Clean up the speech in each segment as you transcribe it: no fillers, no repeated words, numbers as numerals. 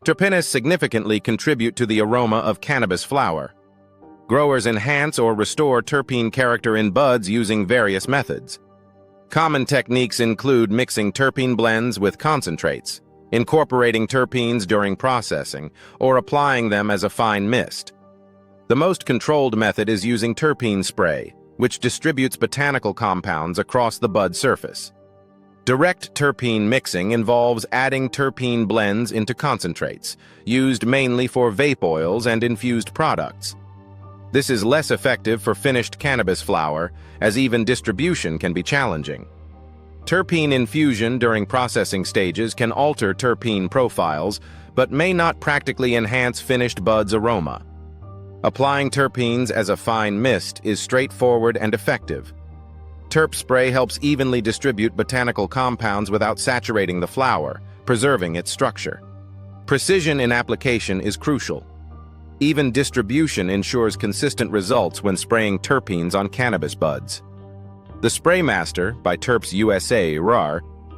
Terpenes significantly contribute to the aroma of cannabis flower. Growers enhance or restore terpene character in buds using various methods. Common techniques include mixing terpene blends with concentrates, incorporating terpenes during processing, or applying them as a fine mist. The most controlled method is using terpene spray, which distributes botanical compounds across the bud surface. Direct terpene mixing involves adding terpene blends into concentrates, used mainly for vape oils and infused products. This is less effective for finished cannabis flower, as even distribution can be challenging. Terpene infusion during processing stages can alter terpene profiles, but may not practically enhance finished bud's aroma. Applying terpenes as a fine mist is straightforward and effective. Terp spray helps evenly distribute botanical compounds without saturating the flower, preserving its structure. Precision in application is crucial. Even distribution ensures consistent results when spraying terpenes on cannabis buds. The Spray Master by Terps USA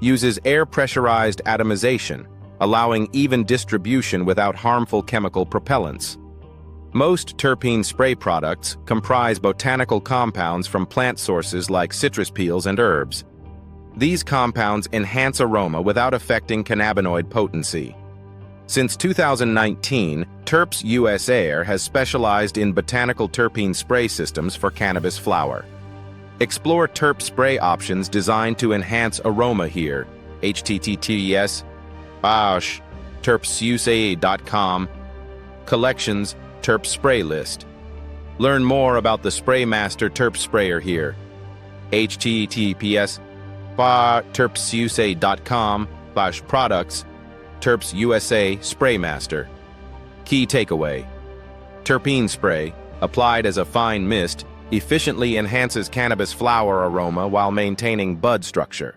uses air-pressurized atomization, allowing even distribution without harmful chemical propellants. Most terpene spray products comprise botanical compounds from plant sources like citrus peels and herbs. These compounds enhance aroma without affecting cannabinoid potency. Since 2019, Terps USA has specialized in botanical terpene spray systems for cannabis flower. Explore Terp spray options designed to enhance aroma here. https://terpsusa.com Collections Terp spray list. Learn more about the Spray Master Terp sprayer here. https://terpsusa.com/products Terps USA Spray Master. Key takeaway: terpene spray, applied as a fine mist, efficiently enhances cannabis flower aroma while maintaining bud structure.